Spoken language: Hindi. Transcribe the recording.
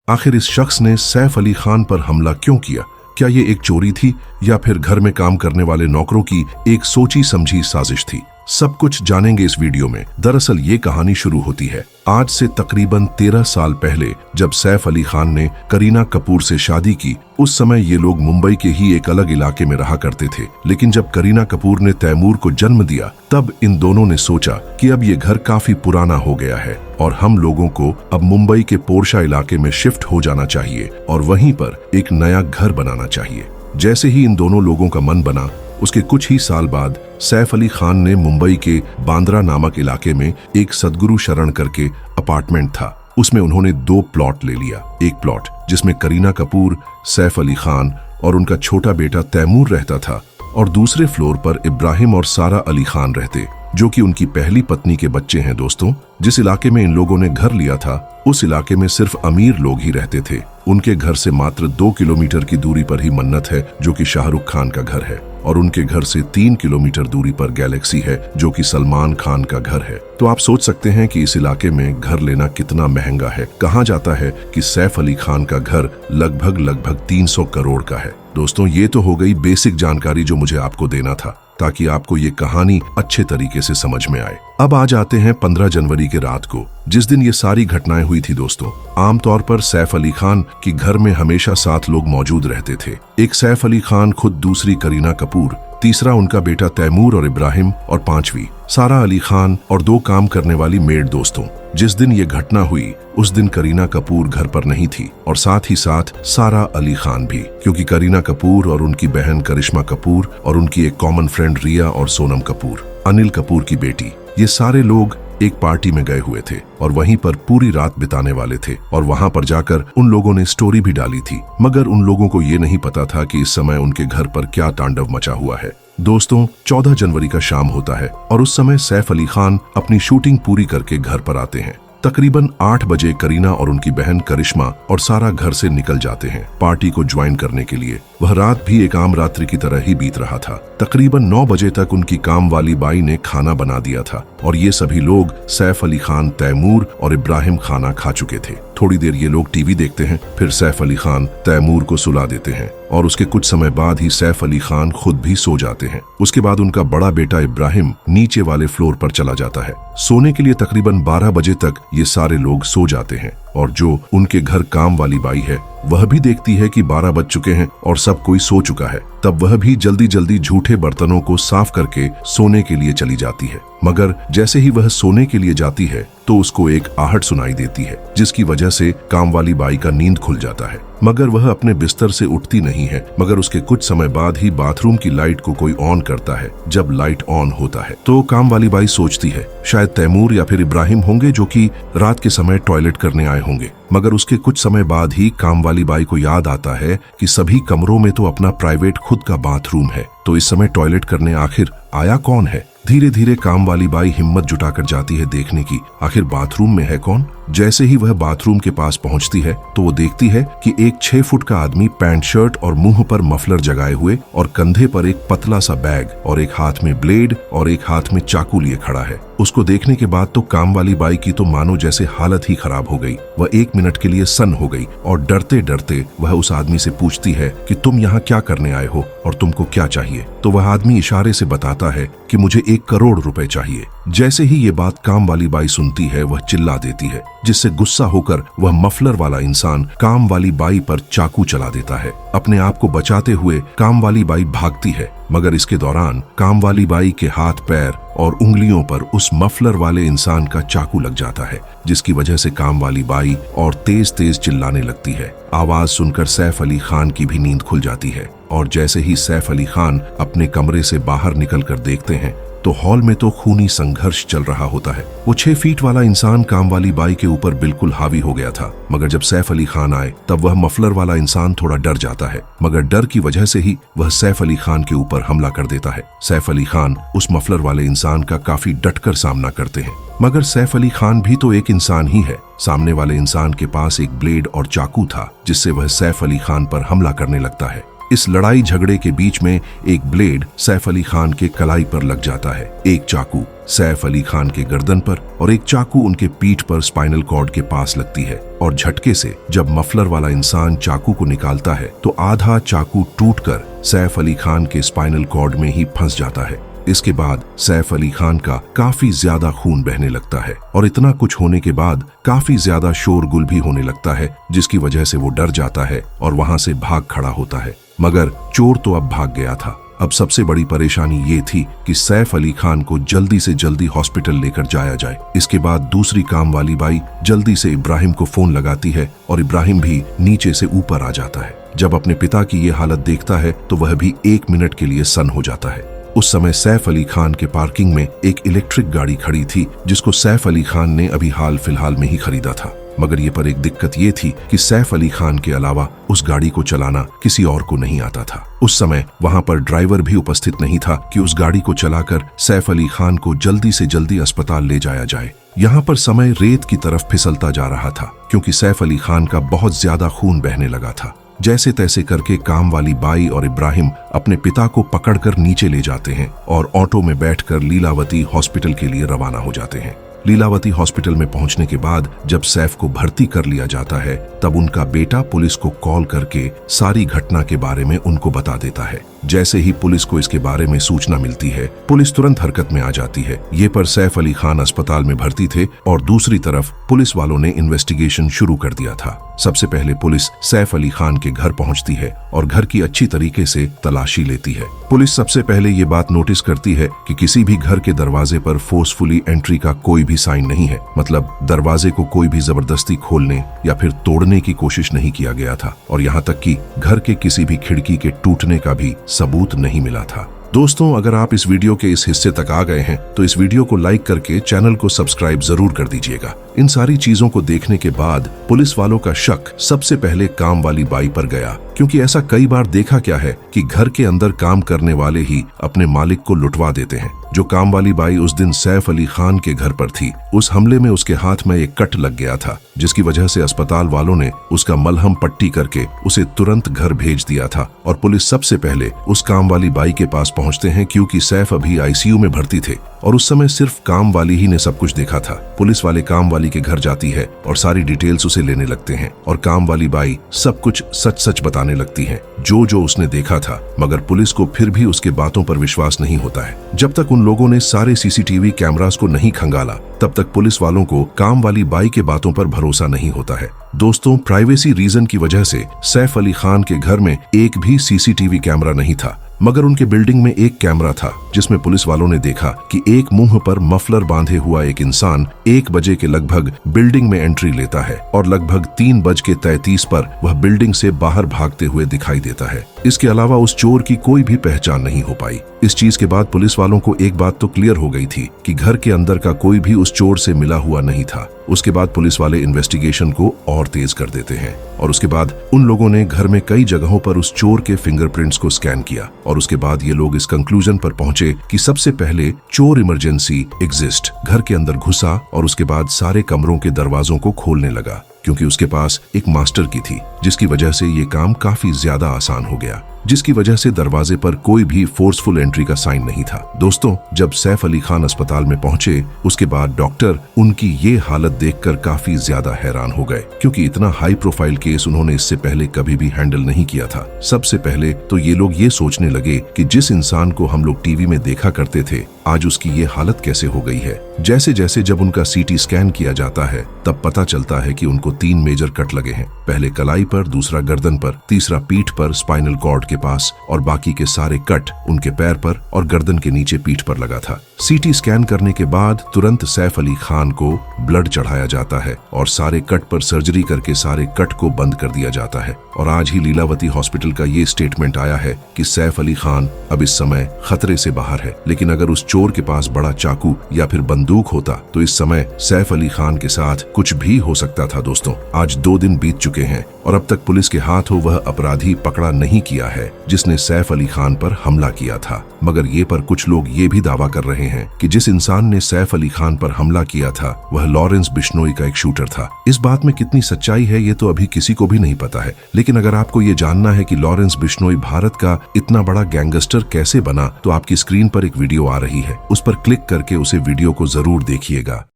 आखिर इस शख्स ने सैफ अली खान पर हमला क्यों किया? क्या ये एक चोरी थी या फिर घर में काम करने वाले नौकरों की एक सोची समझी साजिश थी? सब कुछ जानेंगे इस वीडियो में। दरअसल ये कहानी शुरू होती है आज से तकरीबन 13 साल पहले, जब सैफ अली खान ने करीना कपूर से शादी की। उस समय ये लोग मुंबई के ही एक अलग इलाके में रहा करते थे, लेकिन जब करीना कपूर ने तैमूर को जन्म दिया तब इन दोनों ने सोचा कि अब ये घर काफी पुराना हो गया है और हम लोगों को अब मुंबई के पोरशा इलाके में शिफ्ट हो जाना चाहिए और वहीं पर एक नया घर बनाना चाहिए। जैसे ही इन दोनों लोगों का मन बना, उसके कुछ ही साल बाद सैफ अली खान ने मुंबई के बांद्रा नामक इलाके में एक सदगुरु शरण करके अपार्टमेंट था, उसमें उन्होंने 2 प्लॉट ले लिया। एक प्लॉट जिसमें करीना कपूर, सैफ अली खान और उनका छोटा बेटा तैमूर रहता था, और दूसरे फ्लोर पर इब्राहिम और सारा अली खान रहते, जो कि उनकी पहली पत्नी के बच्चे हैं। दोस्तों, जिस इलाके में इन लोगों ने घर लिया था उस इलाके में सिर्फ अमीर लोग ही रहते थे। उनके घर से मात्र 2 किलोमीटर की दूरी पर ही मन्नत है, जो कि शाहरुख खान का घर है, और उनके घर से 3 किलोमीटर दूरी पर गैलेक्सी है, जो कि सलमान खान का घर है। तो आप सोच सकते हैं कि इस इलाके में घर लेना कितना महंगा है। कहा जाता है कि सैफ अली खान का घर लगभग 300 करोड़ का है। दोस्तों, ये तो हो गई बेसिक जानकारी जो मुझे आपको देना था, ताकि आपको ये कहानी अच्छे तरीके से समझ में आए। अब आ जाते हैं 15 जनवरी के रात को, जिस दिन ये सारी घटनाएं हुई थी। दोस्तों, आमतौर पर सैफ अली खान की घर में हमेशा 7 लोग मौजूद रहते थे। एक सैफ अली खान खुद, दूसरी करीना कपूर, तीसरा उनका बेटा तैमूर और इब्राहिम, और 5वीं सारा अली खान और 2 काम करने वाली मेड। दोस्तों, जिस दिन ये घटना हुई उस दिन करीना कपूर घर पर नहीं थी, और साथ ही साथ सारा अली खान भी, क्योंकि करीना कपूर और उनकी बहन करिश्मा कपूर और उनकी एक कॉमन फ्रेंड रिया और सोनम कपूर, अनिल कपूर की बेटी, ये सारे लोग एक पार्टी में गए हुए थे और वहीं पर पूरी रात बिताने वाले थे। और वहां पर जाकर उन लोगों ने स्टोरी भी डाली थी, मगर उन लोगों को ये नहीं पता था कि इस समय उनके घर पर क्या तांडव मचा हुआ है। दोस्तों, 14 जनवरी का शाम होता है और उस समय सैफ अली खान अपनी शूटिंग पूरी करके घर पर आते हैं। तकरीबन 8 बजे करीना और उनकी बहन करिश्मा और सारा घर से निकल जाते हैं पार्टी को ज्वाइन करने के लिए। वह रात भी एक आम रात्रि की तरह ही बीत रहा था। तकरीबन 9 बजे तक उनकी काम वाली बाई ने खाना बना दिया था और ये सभी लोग, सैफ अली खान, तैमूर और इब्राहिम, खाना खा चुके थे। थोड़ी देर ये लोग टीवी देखते हैं, फिर सैफ अली खान तैमूर को सुला देते हैं और उसके कुछ समय बाद ही सैफ अली खान खुद भी सो जाते हैं। उसके बाद उनका बड़ा बेटा इब्राहिम नीचे वाले फ्लोर पर चला जाता है सोने के लिए। तकरीबन 12 बजे तक ये सारे लोग सो जाते हैं और जो उनके घर काम वाली बाई है वह भी देखती है कि 12 बज चुके हैं और सब कोई सो चुका है। तब वह भी जल्दी जल्दी झूठे बर्तनों को साफ करके सोने के लिए चली जाती है, मगर जैसे ही वह सोने के लिए जाती है तो उसको एक आहट सुनाई देती है, जिसकी वजह से काम वाली बाई का नींद खुल जाता है, मगर वह अपने बिस्तर से उठती नहीं है। मगर उसके कुछ समय बाद ही बाथरूम की लाइट को कोई ऑन करता है। जब लाइट ऑन होता है तो काम वाली बाई सोचती है शायद तैमूर या फिर इब्राहिम होंगे, जो कि रात के समय टॉयलेट करने आए होंगे। मगर उसके कुछ समय बाद ही काम वाली बाई को याद आता है कि सभी कमरों में तो अपना प्राइवेट खुद का बाथरूम है, तो इस समय टॉयलेट करने आखिर आया कौन है। धीरे धीरे काम वाली बाई हिम्मत जुटाकर जाती है देखने की आखिर बाथरूम में है कौन। जैसे ही वह बाथरूम के पास पहुंचती है तो वो देखती है कि एक 6 फुट का आदमी पैंट शर्ट और मुंह पर मफलर जगाए हुए और कंधे पर एक पतला सा बैग और एक हाथ में ब्लेड और एक हाथ में चाकू लिए खड़ा है। उसको देखने के बाद तो काम वाली बाई की तो मानो जैसे हालत ही खराब हो गई। वह 1 मिनट के लिए सन्न हो गई और डरते डरते वह उस आदमी से पूछती है कि तुम यहाँ क्या करने आए हो और तुमको क्या चाहिए। तो वह आदमी इशारे से बताता है कि मुझे 1 करोड़ रुपए चाहिए। जैसे ही ये बात काम वाली बाई सुनती है वह चिल्ला देती है, जिससे गुस्सा होकर वह मफलर वाला इंसान काम वाली बाई पर चाकू चला देता है। अपने आप को बचाते हुए काम वाली बाई भागती है, मगर इसके दौरान काम वाली बाई के हाथ, पैर और उंगलियों पर उस मफलर वाले इंसान का चाकू लग जाता है, जिसकी वजह से काम वाली बाई और तेज तेज चिल्लाने लगती है। आवाज सुनकर सैफ अली खान की भी नींद खुल जाती है और जैसे ही सैफ अली खान अपने कमरे से बाहर निकलकर देखते हैं तो हॉल में तो खूनी संघर्ष चल रहा होता है। वो 6 फीट वाला इंसान काम वाली बाई के ऊपर बिल्कुल हावी हो गया था, मगर जब सैफ अली खान आए तब वह मफलर वाला इंसान थोड़ा डर जाता है, मगर डर की वजह से ही वह सैफ अली खान के ऊपर हमला कर देता है। सैफ अली खान उस मफलर वाले इंसान का काफी डटकर सामना करते हैं, मगर सैफ अली खान भी तो एक इंसान ही है। सामने वाले इंसान के पास एक ब्लेड और चाकू था, जिससे वह सैफ अली खान पर हमला करने लगता है। इस लड़ाई झगड़े के बीच में एक ब्लेड सैफ अली खान के कलाई पर लग जाता है, एक चाकू सैफ अली खान के गर्दन पर और एक चाकू उनके पीठ पर स्पाइनल कॉर्ड के पास लगती है। और झटके से जब मफलर वाला इंसान चाकू को निकालता है तो आधा चाकू टूटकर सैफ अली खान के स्पाइनल कॉर्ड में ही फंस जाता है। इसके बाद सैफ अली खान का काफी ज्यादा खून बहने लगता है और इतना कुछ होने के बाद काफी ज्यादा शोरगुल भी होने लगता है, जिसकी वजह से वो डर जाता है और वहां से भाग खड़ा होता है। मगर चोर तो अब भाग गया था। अब सबसे बड़ी परेशानी ये थी कि सैफ अली खान को जल्दी से जल्दी हॉस्पिटल लेकर जाया जाए। इसके बाद दूसरी काम वाली बाई जल्दी से इब्राहिम को फोन लगाती है और इब्राहिम भी नीचे से ऊपर आ जाता है। जब अपने पिता की ये हालत देखता है तो वह भी 1 मिनट के लिए सन्न हो जाता है। उस समय सैफ अली खान के पार्किंग में एक इलेक्ट्रिक गाड़ी खड़ी थी, जिसको सैफ अली खान ने अभी हाल फिलहाल में ही खरीदा था। मगर ये पर एक दिक्कत ये थी कि सैफ अली खान के अलावा उस गाड़ी को चलाना किसी और को नहीं आता था। उस समय वहां पर ड्राइवर भी उपस्थित नहीं था कि उस गाड़ी को चलाकर सैफ अली खान को जल्दी से जल्दी अस्पताल ले जाया जाए। यहाँ पर समय रेत की तरफ फिसलता जा रहा था, क्योंकि सैफ अली खान का बहुत ज्यादा खून बहने लगा था। जैसे तैसे करके काम वाली बाई और इब्राहिम अपने पिता को पकड़कर नीचे ले जाते हैं और ऑटो में बैठकर लीलावती हॉस्पिटल के लिए रवाना हो जाते हैं। लीलावती हॉस्पिटल में पहुंचने के बाद जब सैफ को भर्ती कर लिया जाता है, तब उनका बेटा पुलिस को कॉल करके सारी घटना के बारे में उनको बता देता है। जैसे ही पुलिस को इसके बारे में सूचना मिलती है, पुलिस तुरंत हरकत में आ जाती है। ये पर सैफ अली खान अस्पताल में भर्ती थे और दूसरी तरफ पुलिस वालों ने इन्वेस्टिगेशन शुरू कर दिया था। सबसे पहले पुलिस सैफ अली खान के घर पहुंचती है और घर की अच्छी तरीके से तलाशी लेती है। पुलिस सबसे पहले ये बात नोटिस करती है कि किसी भी घर के दरवाजे पर फोर्सफुली एंट्री का कोई भी साइन नहीं है, मतलब दरवाजे को कोई भी जबरदस्ती खोलने या फिर तोड़ने की कोशिश नहीं किया गया था और यहाँ तक कि घर के किसी भी खिड़की के टूटने का भी सबूत नहीं मिला था। दोस्तों, अगर आप इस वीडियो के इस हिस्से तक आ गए हैं तो इस वीडियो को लाइक करके चैनल को सब्सक्राइब जरूर कर दीजिएगा। इन सारी चीजों को देखने के बाद पुलिस वालों का शक सबसे पहले काम वाली बाई पर गया, क्योंकि ऐसा कई बार देखा क्या है कि घर के अंदर काम करने वाले ही अपने मालिक को लुटवा देते हैं। जो काम वाली बाई उस दिन सैफ अली खान के घर पर थी, उस हमले में उसके हाथ में एक कट लग गया था, जिसकी वजह से अस्पताल वालों ने उसका मलहम पट्टी करके उसे तुरंत घर भेज दिया था। और पुलिस सबसे पहले उस काम वाली बाई के पास पहुंचते हैं, क्योंकि सैफ अभी आईसीयू में भर्ती थे और उस समय सिर्फ काम वाली ही ने सब कुछ देखा था। पुलिस वाले काम वाली के घर जाती है और सारी डिटेल्स उसे लेने लगते हैं और काम वाली बाई सब कुछ सच सच बताने लगती है, जो जो उसने देखा था। मगर पुलिस को फिर भी उसके बातों पर विश्वास नहीं होता है। जब तक उन लोगों ने सारे सीसीटीवी कैमरास को नहीं खंगाला, तब तक पुलिस वालों को काम वाली बाई के बातों पर भरोसा नहीं होता है। दोस्तों, प्राइवेसी रीजन की वजह से सैफ अली खान के घर में एक भी सीसीटीवी कैमरा नहीं था, मगर उनके बिल्डिंग में एक कैमरा था, जिसमें पुलिस वालों ने देखा कि एक मुंह पर मफलर बांधे हुआ एक इंसान 1 बजे के लगभग बिल्डिंग में एंट्री लेता है और लगभग 3:33 पर वह बिल्डिंग से बाहर भागते हुए दिखाई देता है। इसके अलावा उस चोर की कोई भी पहचान नहीं हो पाई। इस चीज के बाद पुलिस वालों को एक बात तो क्लियर हो गई थी कि घर के अंदर का कोई भी उस चोर से मिला हुआ नहीं था। उसके बाद पुलिस वाले इन्वेस्टिगेशन को और तेज कर देते हैं और उसके बाद उन लोगों ने घर में कई जगहों पर उस चोर के फिंगरप्रिंट्स को स्कैन किया और उसके बाद ये लोग इस कंक्लूजन पर पहुंचे कि सबसे पहले चोर इमरजेंसी एग्जिस्ट घर के अंदर घुसा और उसके बाद सारे कमरों के दरवाजों को खोलने लगा, क्योंकि उसके पास एक मास्टर की थी, जिसकी वजह से ये काम काफी ज्यादा आसान हो गया, जिसकी वजह से दरवाजे पर कोई भी फोर्सफुल एंट्री का साइन नहीं था। दोस्तों, जब सैफ अली खान अस्पताल में पहुंचे, उसके बाद डॉक्टर उनकी ये हालत देखकर काफी ज्यादा हैरान हो गए, क्योंकि इतना हाई प्रोफाइल केस उन्होंने इससे पहले कभी भी हैंडल नहीं किया था। सबसे पहले तो ये लोग ये सोचने लगे कि जिस इंसान को हम लोग टीवी में देखा करते थे, आज उसकी ये हालत कैसे हो गई है। जैसे जैसे जब उनका सीटी स्कैन किया जाता है, तब पता चलता है कि उनको 3 मेजर कट लगे हैं, पहले कलाई पर, दूसरा गर्दन पर, तीसरा पीठ पर स्पाइनल कॉर्ड के पास और बाकी के सारे कट उनके पैर पर और गर्दन के नीचे पीठ पर लगा था। सीटी स्कैन करने के बाद तुरंत सैफ अली खान को ब्लड चढ़ाया जाता है और सारे कट पर सर्जरी करके सारे कट को बंद कर दिया जाता है। और आज ही लीलावती हॉस्पिटल का ये स्टेटमेंट आया है कि सैफ अली खान अब इस समय खतरे से बाहर है, लेकिन अगर उस चोर के पास बड़ा चाकू या फिर बंदूक होता तो इस समय सैफ अली खान के साथ कुछ भी हो सकता था। दोस्तों, आज 2 दिन बीत चुके हैं और अब तक पुलिस के हाथों वह अपराधी पकड़ा नहीं किया है जिसने सैफ अली खान पर हमला किया था। मगर ये पर कुछ लोग ये भी दावा कर रहे हैं कि जिस इंसान ने सैफ अली खान पर हमला किया था वह लॉरेंस बिश्नोई का एक शूटर था। इस बात में कितनी सच्चाई है ये तो अभी किसी को भी नहीं पता है, लेकिन अगर आपको ये जानना है कि लॉरेंस बिश्नोई भारत का इतना बड़ा गैंगस्टर कैसे बना, तो आपकी स्क्रीन पर एक वीडियो आ रही है, उस पर क्लिक करके उसे वीडियो को जरूर देखिएगा।